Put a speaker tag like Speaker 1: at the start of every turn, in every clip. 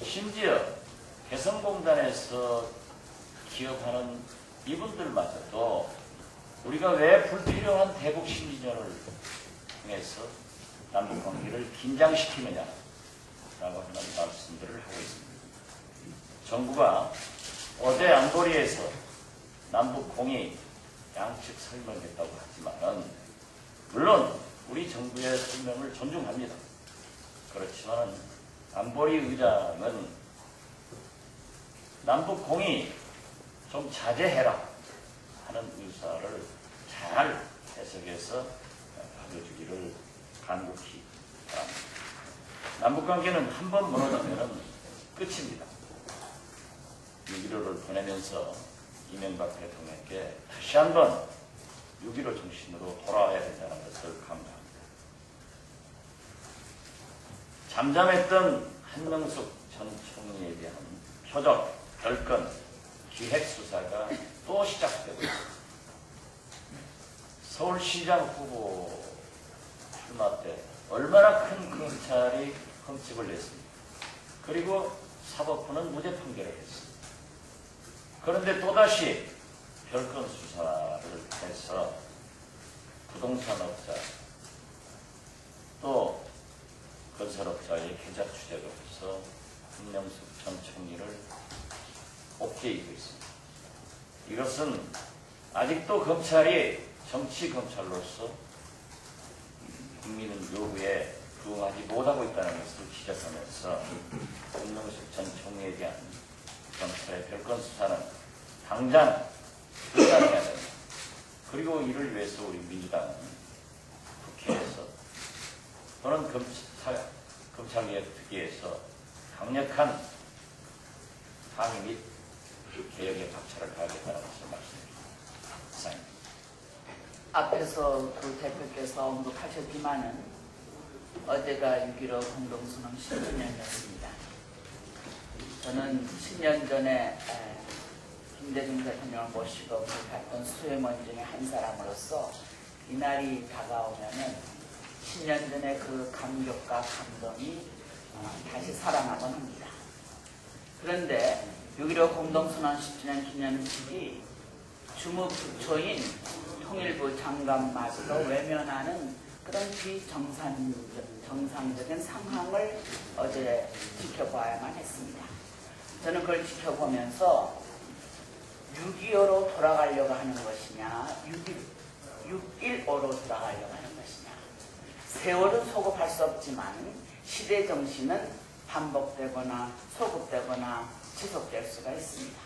Speaker 1: 심지어 개성공단에서 기업하는 이분들마저도 우리가 왜 불필요한 대북 심리전을 통해서 남북관계를 긴장시키느냐라고 하는 말씀들을 하고 있습니다. 정부가 어제 안보리에서 남북 공의 양측 설명했다고 하지만 물론 우리 정부의 설명을 존중합니다. 그렇지만 안보리 의장은 남북 공의 좀 자제해라 하는 의사를 잘 해석해서 받아주기를 간곡히 바랍니다. 남북관계는 한 번 무너지면 끝입니다. 6.15를 보내면서 이명박 대통령에게 다시 한번 6.15 정신으로 돌아와야 된다는 것을 강조합니다. 잠잠했던 한명숙 전 총리에 대한 표적, 결건, 기획 수사가 또 시작되고 있습니다. 서울시장 후보 출마 때 얼마나 큰 검찰이 흠집을 냈습니까? 그리고 사법부는 무죄 판결을 했습니다. 그런데 또다시 별건 수사를 해서 부동산업자 또 건설업자의 계좌 추적을 해서 한명숙 전 총리를 옥죄이고 있습니다. 이것은 아직도 검찰이 정치 검찰로서 국민의 요구에 부응하지 못하고 있다는 것을 지적하면서 한명숙 전 총리에 대한 검찰의 별건 수사는 당장 중단해야 됩니다. 그리고 이를 위해서 우리 민주당은 국회에서 또는 검찰개혁특위에서 강력한 항의 및 개혁의 박차를 가하겠다는 것을 말씀드립니다. 이상입니다.
Speaker 2: 앞에서 그 대표께서 언급하셨지만은 어제가 6.15 공동선언 10주년이었습니다. 저는 10년 전에 김대중 대통령을 모시고 갔던 수행원 중에 한 사람으로서 이날이 다가오면은 10년 전에 그 감격과 감동이 다시 살아나곤 합니다. 그런데 6.15 공동선언 10주년 기념식이 주무부처인 통일부 장관마저도 외면하는 그런 비정상적인 상황을 어제 지켜봐야만 했습니다. 저는 그걸 지켜보면서 6.25로 돌아가려고 하는 것이냐 6.15로 돌아가려고 하는 것이냐. 세월은 소급할 수 없지만 시대 정신은 반복되거나 소급되거나 지속될 수가 있습니다.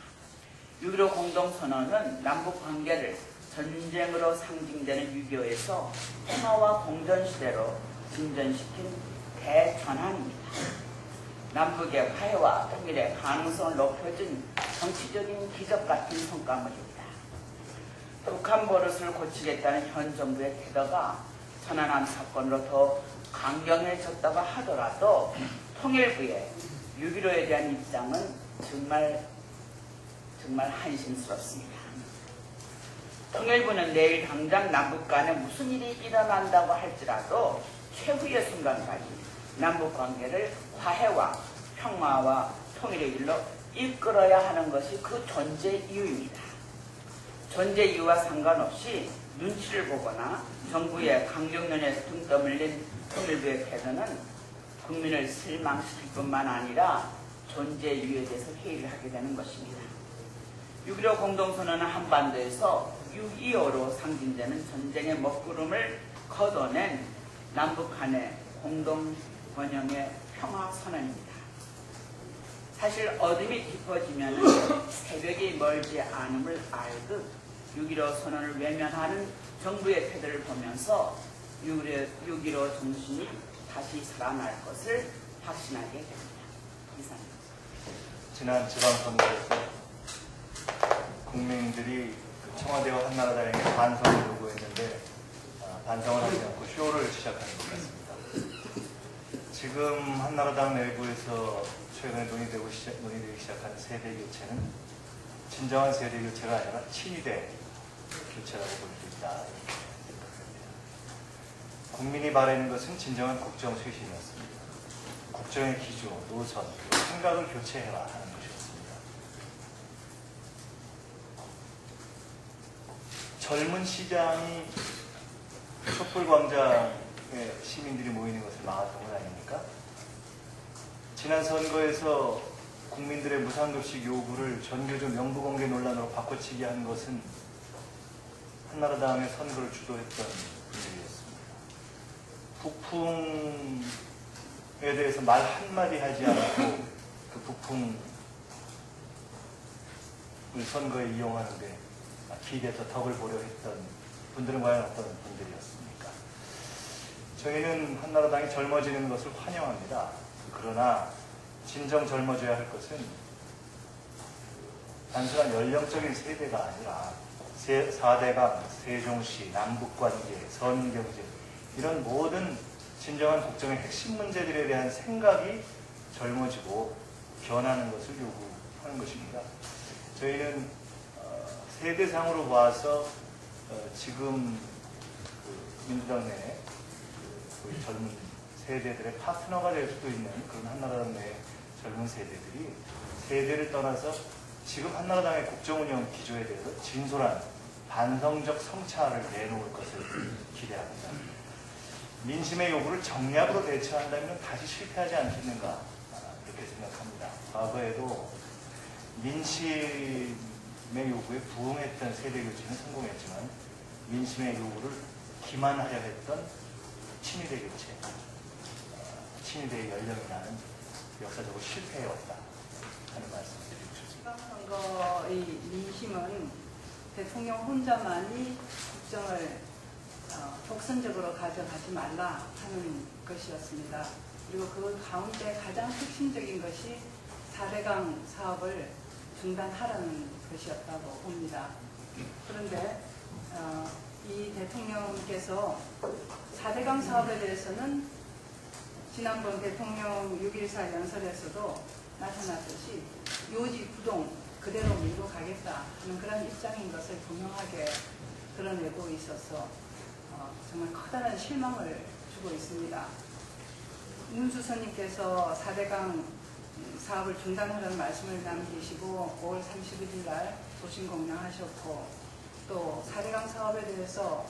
Speaker 2: 6.15 공동선언은 남북관계를 전쟁으로 상징되는 6.25에서 평화와 공존시대로 진전시킨 대전환입니다. 남북의 화해와 통일의 가능성을 높여준 정치적인 기적 같은 성과물입니다. 북한 버릇을 고치겠다는 현 정부의 태도가 천안함 사건으로 더 강경해졌다고 하더라도 통일부의 6.15에 대한 입장은 정말 한심스럽습니다. 통일부는 내일 당장 남북 간에 무슨 일이 일어난다고 할지라도 최후의 순간까지 남북관계를 화해와 평화와 통일의 길로 이끌어야 하는 것이 그 존재 이유입니다. 존재 이유와 상관없이 눈치를 보거나 정부의 강경련에서 등 떠밀린 통일부의 태도는 국민을 실망시킬 뿐만 아니라 존재 이유에 대해서 회의를 하게 되는 것입니다. 6.15 공동선언은 한반도에서 6.25로 상징되는 전쟁의 먹구름을 걷어낸 남북 간의 공동 번영의 평화선언입니다. 사실 어둠이 깊어지면 새벽이 멀지 않음을 알듯 6.15 선언을 외면하는 정부의 태도를 보면서 6.15 정신이 다시 살아날 것을 확신하게 됩니다. 이상입니다.
Speaker 3: 지난 지방선거에서 국민들이 청와대와 한나라당에게 반성을 요구했는데 반성을 하지 않고 쇼를 시작하는 것 같습니다. 지금 한나라당 내부에서 최근에 논의되기 시작한 세대교체는 진정한 세대교체가 아니라 친위대 교체라고 볼 수 있다. 국민이 바라는 것은 진정한 국정쇄신이었습니다. 국정의 기조, 노선, 생각을 교체해라 하는 것이었습니다. 젊은 시장이 촛불광장에 시민들이 모이는 것을 막았던 건 아닙니까? 지난 선거에서 국민들의 무상급식 요구를 전교조 명부공개 논란으로 바꿔치기 한 것은 한나라당의 선거를 주도했던 분들이었습니다. 북풍에 대해서 말 한마디 하지 않고 그 북풍을 선거에 이용하는데 기대서 덕을 보려 했던 분들은 과연 어떤 분들이었습니까? 저희는 한나라당이 젊어지는 것을 환영합니다. 그러나 진정 젊어져야 할 것은 단순한 연령적인 세대가 아니라 4대강, 세종시, 남북관계, 선경제 이런 모든 진정한 국정의 핵심 문제들에 대한 생각이 젊어지고 변하는 것을 요구하는 것입니다. 저희는 세대상으로 봐서 지금 민주당 내에 우리 젊은 세대들의 파트너가 될 수도 있는 그런 한나라당 내의 젊은 세대들이 세대를 떠나서 지금 한나라당의 국정운영 기조에 대해서 진솔한 반성적 성찰을 내놓을 것을 기대합니다. 민심의 요구를 정략으로 대처한다면 다시 실패하지 않겠는가 그렇게 생각합니다. 과거에도 민심의 요구에 부응했던 세대교체는 성공했지만 민심의 요구를 기만하려 했던 친위대 교체, 친위대의 연령이라는 역사적으로 실패해왔다 하는 말씀을 드리고 싶습니다.
Speaker 4: 선거의 민심은 대통령 혼자만이 국정을 독선적으로 가져가지 말라 하는 것이었습니다. 그리고 그 가운데 가장 핵심적인 것이 4대강 사업을 중단하라는 것이었다고 봅니다. 그런데 이 대통령께서 4대강 사업에 대해서는 지난번 대통령 6.14 연설에서도 나타났듯이 요지 구동 그대로 밀고 가겠다 하는 그런 입장인 것을 분명하게 드러내고 있어서 정말 커다란 실망을 주고 있습니다. 문수선님께서 4대강 사업을 중단하라는 말씀을 남기시고 5월 31일 날 도심 공양하셨고 또 4대강 사업에 대해서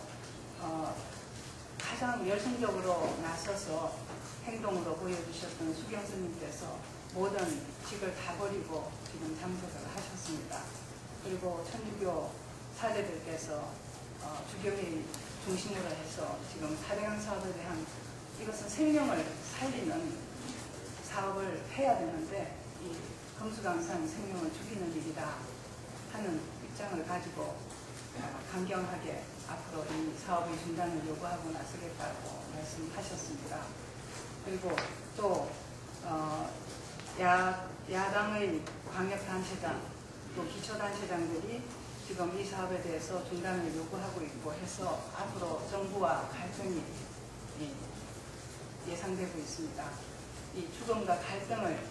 Speaker 4: 가장 열성적으로 나서서 행동으로 보여주셨던 수경스님께서 모든 직을 다 버리고 지금 참석을 하셨습니다. 그리고 천주교 사제들께서 주교회의 중심으로 해서 지금 4대강 사업에 대한 이것은 생명을 살리는 사업을 해야 되는데 이 금수강산 생명을 죽이는 일이다 하는 입장을 가지고 강경하게 앞으로 이 사업의 중단을 요구하고 나서겠다고 말씀하셨습니다. 그리고 또 야당의 광역단체장 또 기초단체장들이 지금 이 사업에 대해서 중단을 요구하고 있고 해서 앞으로 정부와 갈등이 예상되고 있습니다. 이 죽음과 갈등을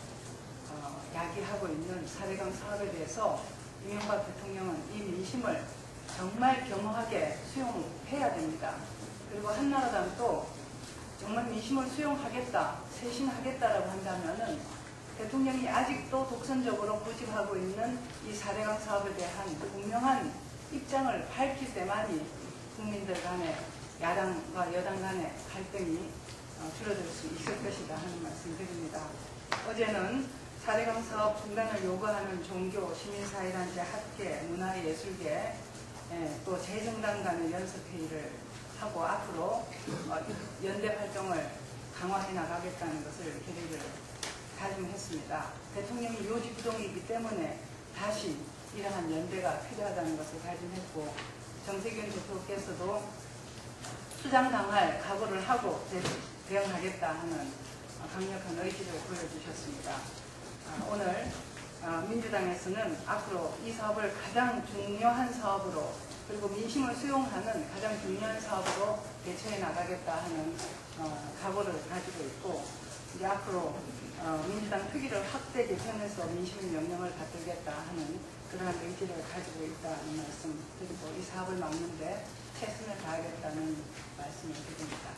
Speaker 4: 야기하고 있는 4대강 사업에 대해서 이명박 대통령은 이 민심을 정말 겸허하게 수용해야 됩니다. 그리고 한나라당도 정말 민심을 수용하겠다, 쇄신하겠다라고 한다면은 대통령이 아직도 독선적으로 고집하고 있는 이 4대강 사업에 대한 분명한 입장을 밝힐 때만이 국민들 간의 야당과 여당 간의 갈등이 줄어들 수 있을 것이다 하는 말씀 드립니다. 어제는 4대강 사업 중단을 요구하는 종교, 시민사회단체, 학계, 문화예술계, 또 재정당 간의 연습회의를 하고 앞으로 연대 활동을 강화해 나가겠다는 것을 결의를 다짐했습니다. 대통령이 요지부동이기 때문에 다시 이러한 연대가 필요하다는 것을 다짐했고 정세균 대표께서도 수장당할 각오를 하고 대응하겠다 하는 강력한 의지를 보여주셨습니다. 오늘 민주당에서는 앞으로 이 사업을 가장 중요한 사업으로 그리고 민심을 수용하는 가장 중요한 사업으로 대처해 나가겠다 하는 각오를 가지고 있고 이제 앞으로 민주당 특위를 확대 개편해서 민심의 명령을 받들겠다 하는 그러한 의지를 가지고 있다는 말씀 드리고 이 사업을 막는데 최선을 다하겠다는 말씀을 드립니다.